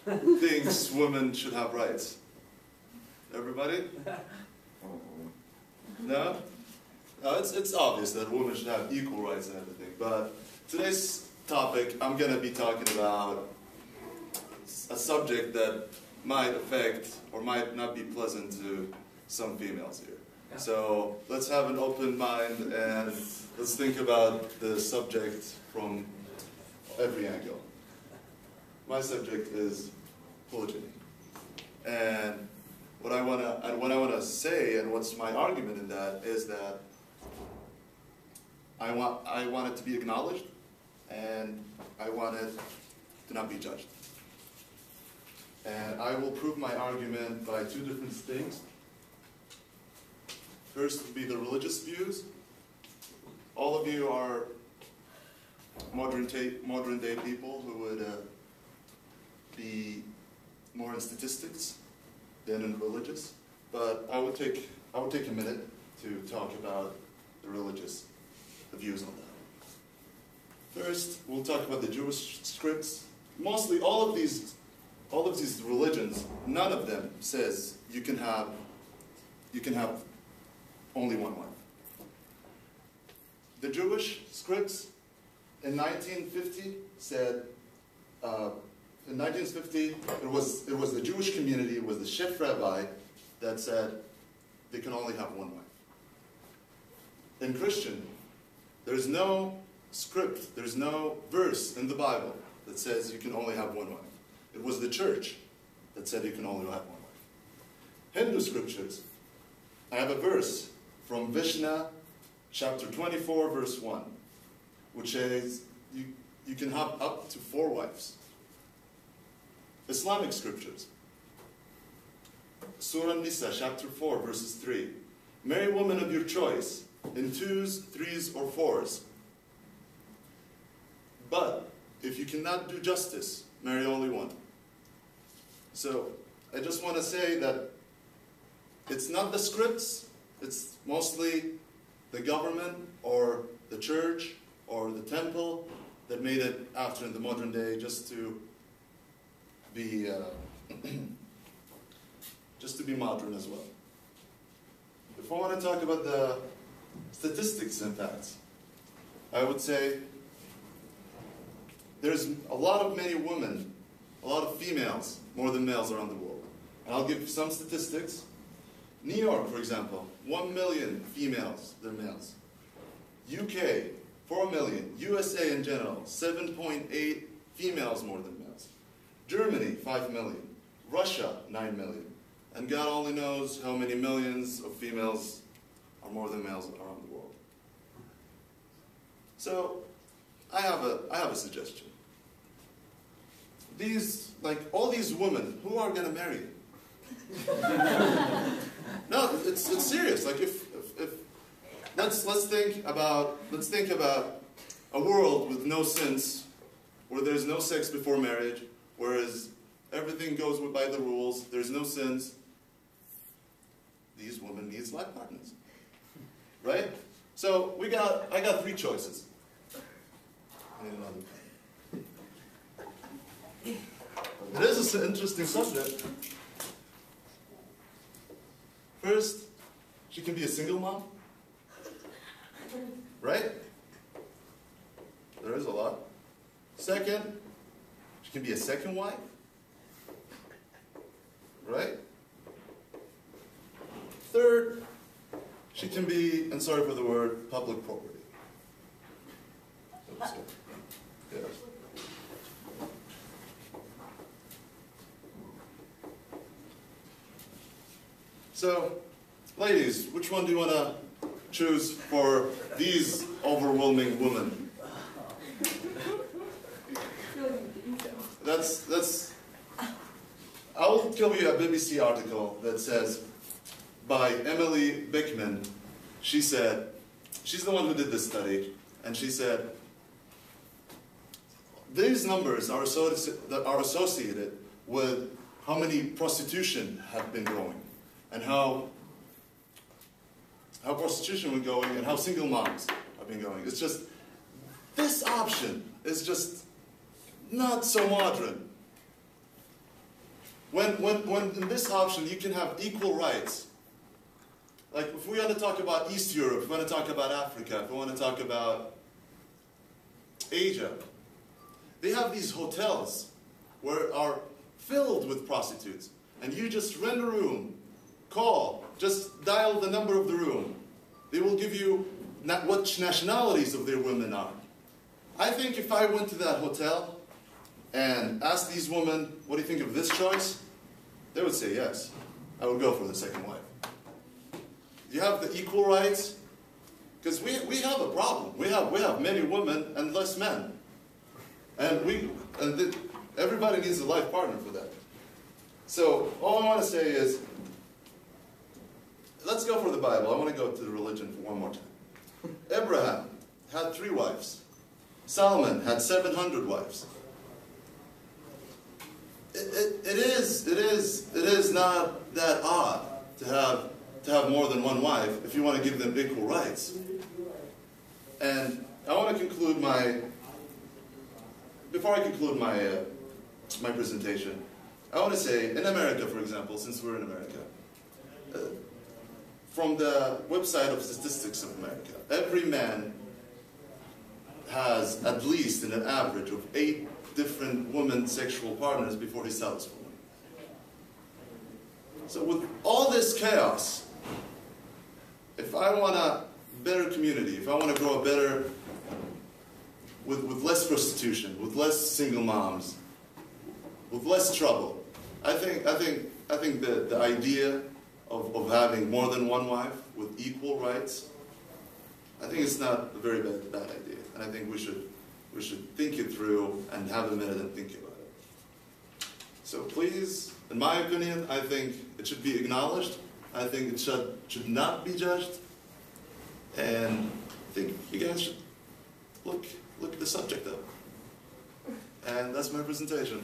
thinks women should have rights? Everybody? No? No, it's obvious that women should have equal rights and everything, but today's topic, I'm going to be talking about a subject that might affect or might not be pleasant to some females here. So let's have an open mind and let's think about the subject from every angle. My subject is polygyny, and what I wanna say, and what's my argument in that, is that I want it to be acknowledged, and I want it to not be judged. And I will prove my argument by two different things. First would be the religious views. All of you are modern day people who would be more in statistics than in religious. But I would take a minute to talk about the religious views on that. First, we'll talk about the Jewish scripts. Mostly all of these religions, none of them says you can have only one wife. The Jewish scripts in 1950 said, in 1950 it was the Jewish community, it was the chief rabbi that said they can only have one wife. In Christian, there's no script, there's no verse in the Bible that says you can only have one wife. It was the church that said you can only have one wife. Hindu scriptures, I have a verse from Vishnu, chapter 24, verse 1, which says you can have up to 4 wives. Islamic scriptures, Surah Nisa, chapter 4, verses 3, marry women of your choice in 2s, 3s, or 4s. But if you cannot do justice, marry only one. So I just want to say that it's not the scripts, it's mostly the government or the church or the temple that made it after in the modern day just to be modern as well. If I want to talk about the statistics and facts, I would say there's many women, a lot of females, more than males around the world. And I'll give you some statistics. New York, for example, 1 million females, they're males. UK, 4 million. USA in general, 7.8 females more than males. Germany, 5 million. Russia, 9 million. And God only knows how many millions of females are more than males around the world. So, I have a suggestion. All these women, who are going to marry? No, it's serious. Like let's think about a world with no sins, where there's no sex before marriage, whereas everything goes by the rules. There's no sins. These women need life partners, right? So I got 3 choices. I need another pen. It is an interesting subject. First, she can be a single mom, right? There is a lot. Second, she can be a second wife, right? Third, she can be, and sorry for the word, public property. Oops, yeah. So, ladies, which one do you want to choose for these overwhelming women? I will give you a BBC article that says, by Emily Bickman. She said, she's the one who did this study, and she said, these numbers are associated with how many prostitution have been growing, and how prostitution was going, and how single moms have been going. It's just, this option is just not so modern. when in this option you can have equal rights. Like if we want to talk about East Europe, if we want to talk about Africa, if we want to talk about Asia, they have these hotels where are filled with prostitutes. And you just rent a room, call, just dial the number of the room. They will give you what nationalities of their women are. I think if I went to that hotel and asked these women, what do you think of this choice? They would say yes. I would go for the second wife. You have the equal rights, because we have a problem. We have many women and less men. And everybody needs a life partner for that. So all I want to say is, let's go for the Bible. I want to go to the religion for one more time. Abraham had 3 wives. Solomon had 700 wives. It is not that odd to have more than one wife if you want to give them equal rights. And I want to conclude before I conclude my presentation, I want to say, in America, for example, since we're in America, from the website of Statistics of America, every man has at least an average of 8 different women sexual partners before he settles for one. So with all this chaos, if I want a better community, if I want to grow a better, with less prostitution, with less single moms, with less trouble, I think the idea of having more than one wife with equal rights, I think it's not a very bad idea. And I think we should think it through and have a minute and think about it. So please, in my opinion, I think it should be acknowledged. I think it should not be judged. And I think you guys should look the subject up. And that's my presentation.